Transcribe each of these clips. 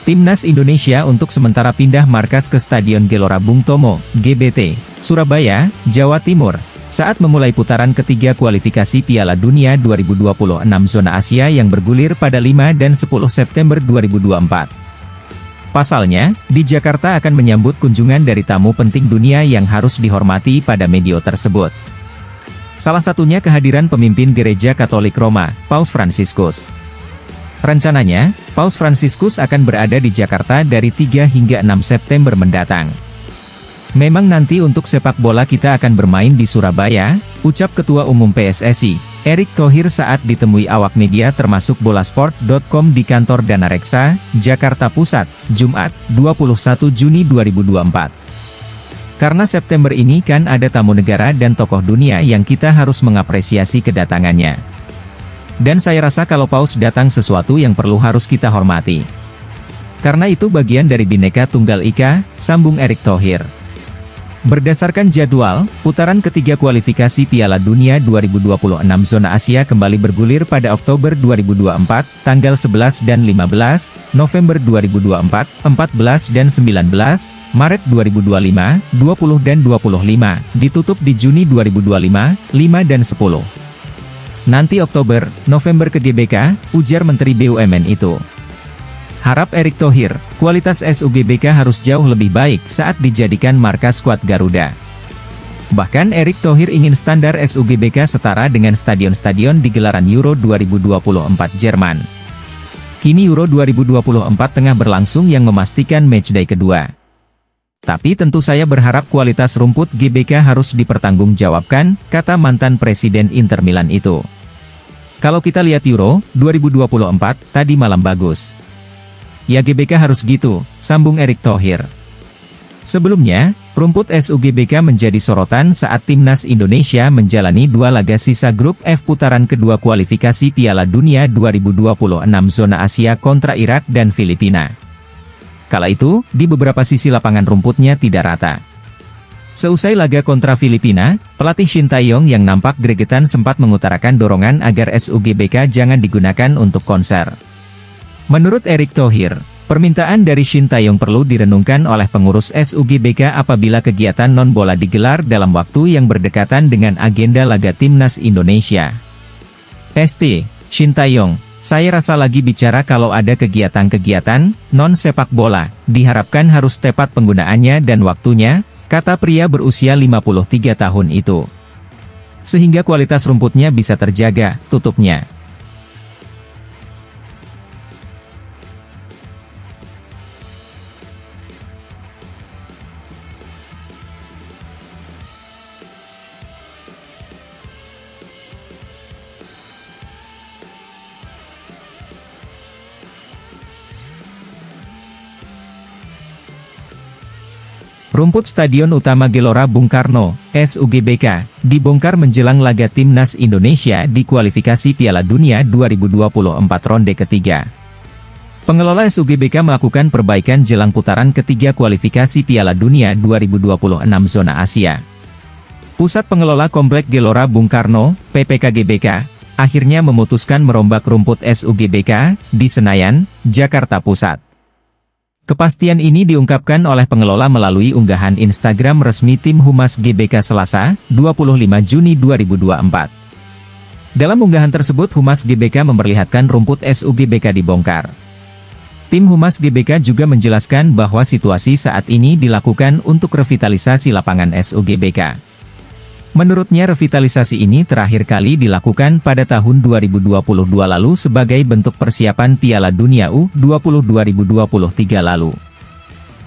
Timnas Indonesia untuk sementara pindah markas ke Stadion Gelora Bung Tomo, GBT, Surabaya, Jawa Timur, saat memulai putaran ketiga kualifikasi Piala Dunia 2026 zona Asia yang bergulir pada 5 dan 10 September 2024. Pasalnya, di Jakarta akan menyambut kunjungan dari tamu penting dunia yang harus dihormati pada medio tersebut. Salah satunya kehadiran pemimpin Gereja Katolik Roma, Paus Fransiskus. Rencananya, Paus Fransiskus akan berada di Jakarta dari 3 hingga 6 September mendatang. Memang nanti untuk sepak bola kita akan bermain di Surabaya, ucap Ketua Umum PSSI, Erick Thohir saat ditemui awak media termasuk bolasport.com di kantor Dana Reksa, Jakarta Pusat, Jumat, 21 Juni 2024. Karena September ini kan ada tamu negara dan tokoh dunia yang kita harus mengapresiasi kedatangannya. Dan saya rasa kalau Paus datang sesuatu yang harus kita hormati. Karena itu bagian dari Bhinneka Tunggal Ika, sambung Erick Thohir. Berdasarkan jadwal, putaran ketiga kualifikasi Piala Dunia 2026 zona Asia kembali bergulir pada Oktober 2024, tanggal 11 dan 15, November 2024, 14 dan 19, Maret 2025, 20 dan 25, ditutup di Juni 2025, 5 dan 10. Nanti Oktober, November ke GBK, ujar Menteri BUMN itu. Harap Erick Thohir, kualitas SUGBK harus jauh lebih baik saat dijadikan markas skuad Garuda. Bahkan Erick Thohir ingin standar SUGBK setara dengan stadion-stadion di gelaran Euro 2024 Jerman. Kini Euro 2024 tengah berlangsung yang memastikan matchday kedua. Tapi tentu saya berharap kualitas rumput GBK harus dipertanggungjawabkan, kata mantan Presiden Inter Milan itu. Kalau kita lihat Euro 2024, tadi malam bagus. Ya GBK harus gitu, sambung Erick Thohir. Sebelumnya, rumput SUGBK menjadi sorotan saat Timnas Indonesia menjalani 2 laga sisa grup F putaran kedua kualifikasi Piala Dunia 2026 zona Asia kontra Irak dan Filipina. Kala itu, di beberapa sisi lapangan rumputnya tidak rata. Seusai laga kontra Filipina, pelatih Shin Tae-yong yang nampak gregetan sempat mengutarakan dorongan agar SUGBK jangan digunakan untuk konser. Menurut Erick Thohir, permintaan dari Shin Tae-yong perlu direnungkan oleh pengurus SUGBK apabila kegiatan non-bola digelar dalam waktu yang berdekatan dengan agenda laga Timnas Indonesia. ST, Shin Tae-yong, saya rasa lagi bicara kalau ada kegiatan-kegiatan non-sepak bola, diharapkan harus tepat penggunaannya dan waktunya, kata pria berusia 53 tahun itu. Sehingga kualitas rumputnya bisa terjaga, tutupnya. Rumput Stadion Utama Gelora Bung Karno, SUGBK, dibongkar menjelang laga Timnas Indonesia di kualifikasi Piala Dunia 2024 ronde ketiga. Pengelola SUGBK melakukan perbaikan jelang putaran ketiga kualifikasi Piala Dunia 2026 zona Asia. Pusat Pengelola Komplek Gelora Bung Karno, PPKGBK, akhirnya memutuskan merombak rumput SUGBK di Senayan, Jakarta Pusat. Kepastian ini diungkapkan oleh pengelola melalui unggahan Instagram resmi Tim Humas GBK Selasa, 25 Juni 2024. Dalam unggahan tersebut Humas GBK memperlihatkan rumput SUGBK dibongkar. Tim Humas GBK juga menjelaskan bahwa situasi saat ini dilakukan untuk revitalisasi lapangan SUGBK. Menurutnya revitalisasi ini terakhir kali dilakukan pada tahun 2022 lalu sebagai bentuk persiapan Piala Dunia U20 2023 lalu.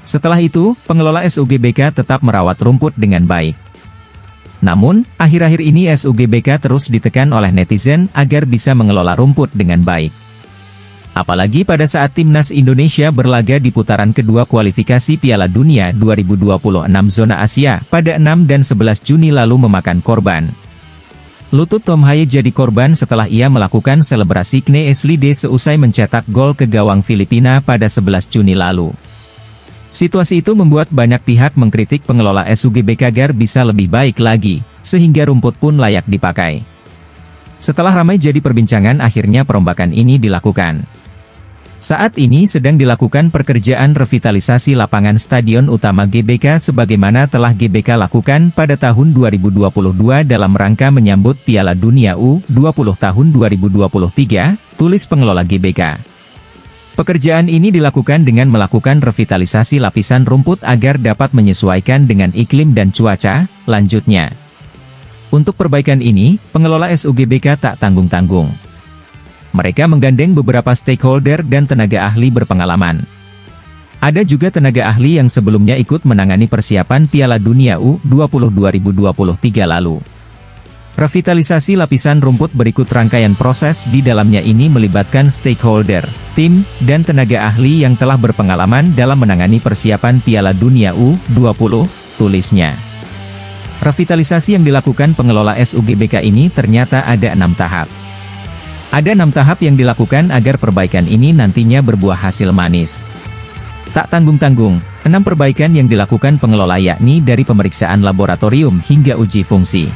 Setelah itu, pengelola SUGBK tetap merawat rumput dengan baik. Namun, akhir-akhir ini SUGBK terus ditekan oleh netizen agar bisa mengelola rumput dengan baik. Apalagi pada saat Timnas Indonesia berlaga di putaran kedua kualifikasi Piala Dunia 2026 zona Asia pada 6 dan 11 Juni lalu memakan korban. Lutut Tom Haye jadi korban setelah ia melakukan selebrasi Kne Eslide seusai mencetak gol ke gawang Filipina pada 11 Juni lalu. Situasi itu membuat banyak pihak mengkritik pengelola SUGBK agar bisa lebih baik lagi, sehingga rumput pun layak dipakai. Setelah ramai jadi perbincangan akhirnya perombakan ini dilakukan. Saat ini sedang dilakukan pekerjaan revitalisasi lapangan stadion utama GBK sebagaimana telah GBK lakukan pada tahun 2022 dalam rangka menyambut Piala Dunia U20 tahun 2023, tulis pengelola GBK. Pekerjaan ini dilakukan dengan melakukan revitalisasi lapisan rumput agar dapat menyesuaikan dengan iklim dan cuaca, lanjutnya. Untuk perbaikan ini, pengelola SUGBK tak tanggung-tanggung. Mereka menggandeng beberapa stakeholder dan tenaga ahli berpengalaman. Ada juga tenaga ahli yang sebelumnya ikut menangani persiapan Piala Dunia U20 2023 lalu. Revitalisasi lapisan rumput berikut rangkaian proses di dalamnya ini melibatkan stakeholder, tim, dan tenaga ahli yang telah berpengalaman dalam menangani persiapan Piala Dunia U20, tulisnya. Revitalisasi yang dilakukan pengelola SUGBK ini ternyata ada 6 tahap. Ada 6 tahap yang dilakukan agar perbaikan ini nantinya berbuah hasil manis. Tak tanggung-tanggung, 6 perbaikan yang dilakukan pengelola yakni dari pemeriksaan laboratorium hingga uji fungsi.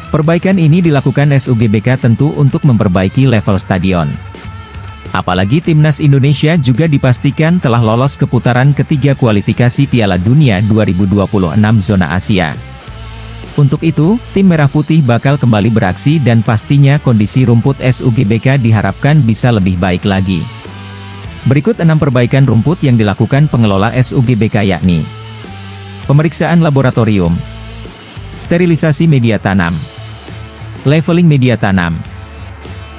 Perbaikan ini dilakukan SUGBK tentu untuk memperbaiki level stadion. Apalagi Timnas Indonesia juga dipastikan telah lolos ke putaran ketiga kualifikasi Piala Dunia 2026 zona Asia. Untuk itu, tim Merah Putih bakal kembali beraksi dan pastinya kondisi rumput SUGBK diharapkan bisa lebih baik lagi. Berikut 6 perbaikan rumput yang dilakukan pengelola SUGBK yakni: pemeriksaan laboratorium, sterilisasi media tanam, leveling media tanam,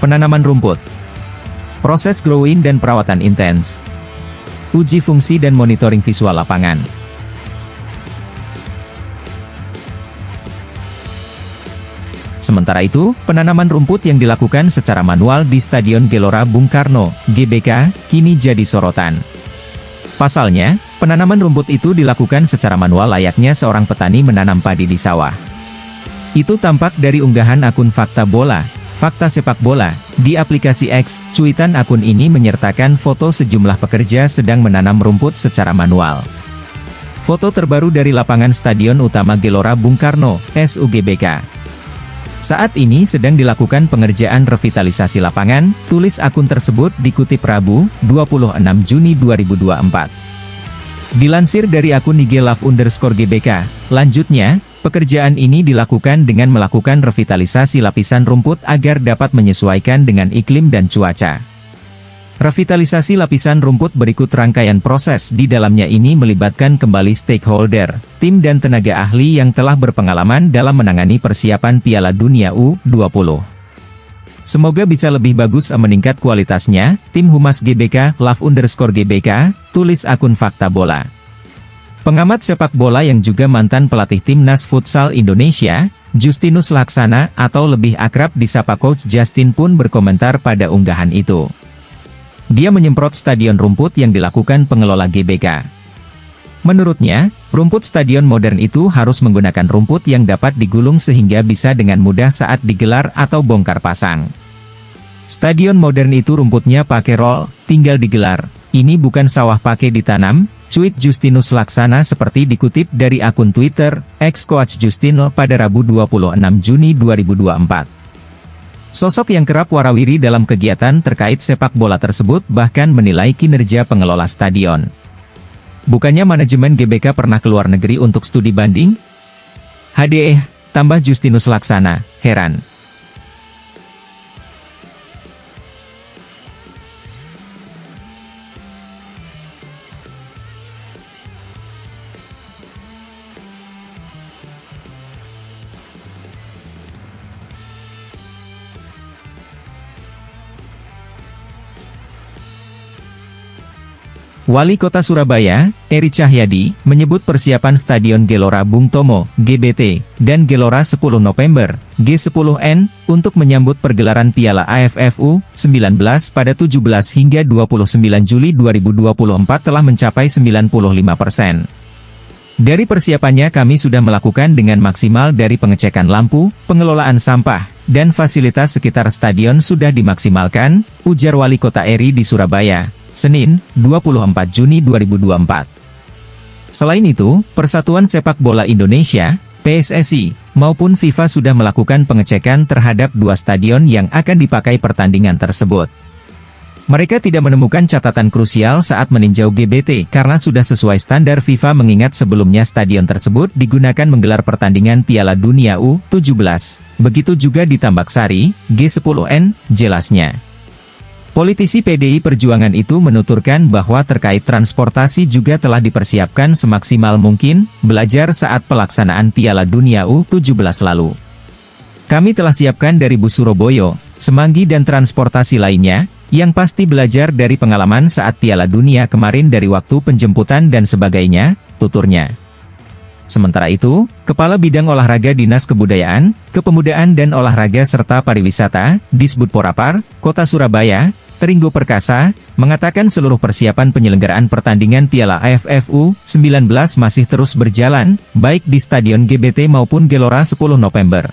penanaman rumput, proses growing dan perawatan intens, uji fungsi dan monitoring visual lapangan. Sementara itu, penanaman rumput yang dilakukan secara manual di Stadion Gelora Bung Karno, GBK, kini jadi sorotan. Pasalnya, penanaman rumput itu dilakukan secara manual layaknya seorang petani menanam padi di sawah. Itu tampak dari unggahan akun Fakta Bola, Fakta Sepak Bola, di aplikasi X. Cuitan akun ini menyertakan foto sejumlah pekerja sedang menanam rumput secara manual. Foto terbaru dari lapangan Stadion Utama Gelora Bung Karno, SUGBK. Saat ini sedang dilakukan pengerjaan revitalisasi lapangan, tulis akun tersebut dikutip Rabu, 26 Juni 2024. Dilansir dari akun IG Love_GBK, lanjutnya, pekerjaan ini dilakukan dengan melakukan revitalisasi lapisan rumput agar dapat menyesuaikan dengan iklim dan cuaca. Revitalisasi lapisan rumput berikut rangkaian proses di dalamnya ini melibatkan kembali stakeholder, tim dan tenaga ahli yang telah berpengalaman dalam menangani persiapan Piala Dunia U20. Semoga bisa lebih bagus meningkat kualitasnya, tim Humas GBK, Love_GBK, tulis akun Fakta Bola. Pengamat sepak bola yang juga mantan pelatih Timnas Futsal Indonesia, Justinus Laksana atau lebih akrab disapa Coach Justin pun berkomentar pada unggahan itu. Dia menyemprot stadion rumput yang dilakukan pengelola GBK. Menurutnya, rumput stadion modern itu harus menggunakan rumput yang dapat digulung sehingga bisa dengan mudah saat digelar atau bongkar pasang. Stadion modern itu rumputnya pakai roll, tinggal digelar. Ini bukan sawah pakai ditanam, cuit Justinus Laksana seperti dikutip dari akun Twitter, @Coach Justin pada Rabu 26 Juni 2024. Sosok yang kerap warawiri dalam kegiatan terkait sepak bola tersebut bahkan menilai kinerja pengelola stadion. Bukannya manajemen GBK pernah keluar negeri untuk studi banding? Tambah Justinus Laksana, heran. Wali Kota Surabaya, Eri Cahyadi, menyebut persiapan Stadion Gelora Bung Tomo, GBT, dan Gelora 10 November, G10N, untuk menyambut pergelaran Piala AFF U19 pada 17 hingga 29 Juli 2024 telah mencapai 95%. Dari persiapannya kami sudah melakukan dengan maksimal dari pengecekan lampu, pengelolaan sampah, dan fasilitas sekitar stadion sudah dimaksimalkan, ujar Wali Kota Eri di Surabaya, Senin, 24 Juni 2024. Selain itu, Persatuan Sepak Bola Indonesia, PSSI, maupun FIFA sudah melakukan pengecekan terhadap 2 stadion yang akan dipakai pertandingan tersebut. Mereka tidak menemukan catatan krusial saat meninjau GBT karena sudah sesuai standar FIFA mengingat sebelumnya stadion tersebut digunakan menggelar pertandingan Piala Dunia U17. Begitu juga di Tambak Sari, G10N, jelasnya. Politisi PDI Perjuangan itu menuturkan bahwa terkait transportasi juga telah dipersiapkan semaksimal mungkin, belajar saat pelaksanaan Piala Dunia U17 lalu. Kami telah siapkan dari bus Surabaya, Semanggi dan transportasi lainnya, yang pasti belajar dari pengalaman saat Piala Dunia kemarin dari waktu penjemputan dan sebagainya, tuturnya. Sementara itu, Kepala Bidang Olahraga Dinas Kebudayaan, Kepemudaan dan Olahraga serta Pariwisata, Disbudporapar, Kota Surabaya, Ringgo Perkasa, mengatakan seluruh persiapan penyelenggaraan pertandingan Piala AFF U19 masih terus berjalan, baik di Stadion GBT maupun Gelora 10 November.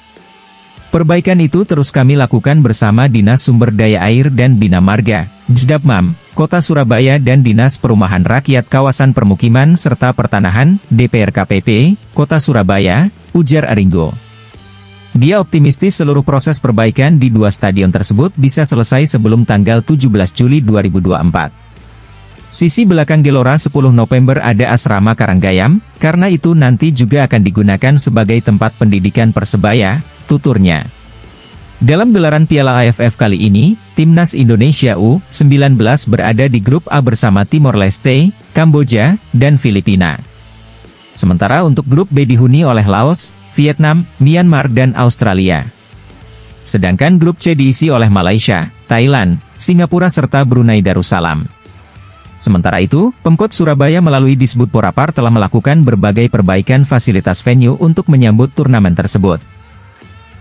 Perbaikan itu terus kami lakukan bersama Dinas Sumber Daya Air dan Bina Marga, Jdapmam, Kota Surabaya dan Dinas Perumahan Rakyat Kawasan Permukiman serta Pertanahan, DPRKPP, Kota Surabaya, ujar Aringgo. Dia optimistis seluruh proses perbaikan di dua stadion tersebut bisa selesai sebelum tanggal 17 Juli 2024. Sisi belakang Gelora 10 November ada asrama Karanggayam, karena itu nanti juga akan digunakan sebagai tempat pendidikan Persebaya, tuturnya. Dalam gelaran Piala AFF kali ini, Timnas Indonesia U19 berada di grup A bersama Timor Leste, Kamboja, dan Filipina. Sementara untuk grup B dihuni oleh Laos, Vietnam, Myanmar dan Australia. Sedangkan grup C diisi oleh Malaysia, Thailand, Singapura serta Brunei Darussalam. Sementara itu, Pemkot Surabaya melalui Disbudporapar telah melakukan berbagai perbaikan fasilitas venue untuk menyambut turnamen tersebut.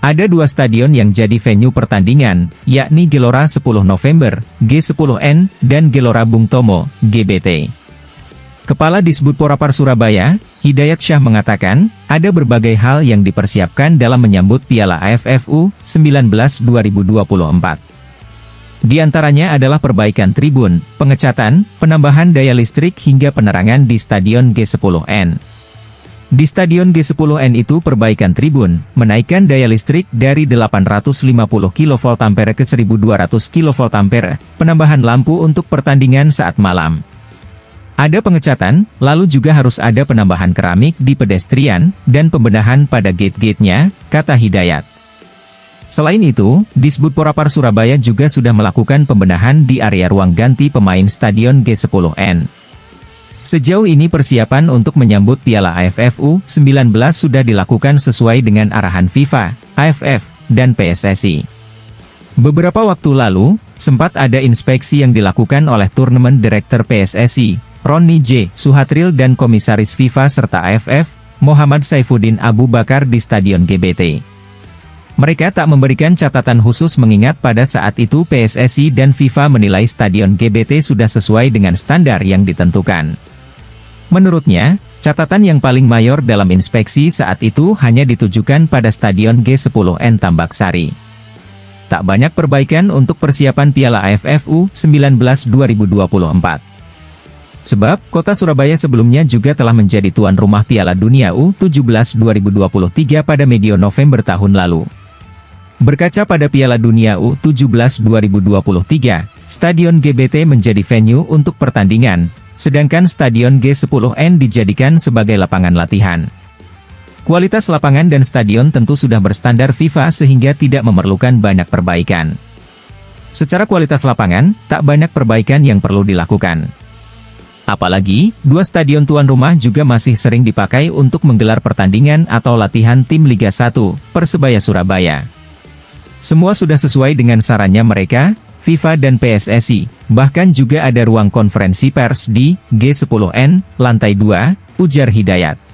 Ada dua stadion yang jadi venue pertandingan, yakni Gelora 10 November, G10N, dan Gelora Bung Tomo, GBT. Kepala Disbudporapar Surabaya, Hidayat Syah mengatakan, ada berbagai hal yang dipersiapkan dalam menyambut Piala AFF U19 2024. Di antaranya adalah perbaikan tribun, pengecatan, penambahan daya listrik hingga penerangan di Stadion G10N. Di Stadion G10N itu perbaikan tribun, menaikkan daya listrik dari 850 kVA ke 1200 kVA, penambahan lampu untuk pertandingan saat malam. Ada pengecatan, lalu juga harus ada penambahan keramik di pedestrian, dan pembenahan pada gate-gate-nya, kata Hidayat. Selain itu, Disbudporapar Surabaya juga sudah melakukan pembenahan di area ruang ganti pemain Stadion G10N. Sejauh ini persiapan untuk menyambut Piala AFF U19 sudah dilakukan sesuai dengan arahan FIFA, AFF, dan PSSI. Beberapa waktu lalu, sempat ada inspeksi yang dilakukan oleh Turnamen Direktur PSSI, Roni J. Suhatril dan Komisaris FIFA serta AFF, Muhammad Saifuddin Abu Bakar di Stadion GBT. Mereka tak memberikan catatan khusus mengingat pada saat itu PSSI dan FIFA menilai Stadion GBT sudah sesuai dengan standar yang ditentukan. Menurutnya, catatan yang paling mayor dalam inspeksi saat itu hanya ditujukan pada Stadion G10N Tambak Sari. Tak banyak perbaikan untuk persiapan Piala AFF U19 2024. Sebab, Kota Surabaya sebelumnya juga telah menjadi tuan rumah Piala Dunia U17 2023 pada medio November tahun lalu. Berkaca pada Piala Dunia U17 2023, Stadion GBT menjadi venue untuk pertandingan, sedangkan Stadion G10N dijadikan sebagai lapangan latihan. Kualitas lapangan dan stadion tentu sudah berstandar FIFA sehingga tidak memerlukan banyak perbaikan. Secara kualitas lapangan, tak banyak perbaikan yang perlu dilakukan. Apalagi, dua stadion tuan rumah juga masih sering dipakai untuk menggelar pertandingan atau latihan tim Liga 1, Persebaya Surabaya. Semua sudah sesuai dengan sarannya mereka, FIFA dan PSSI, bahkan juga ada ruang konferensi pers di G10N, lantai 2, ujar Hidayat.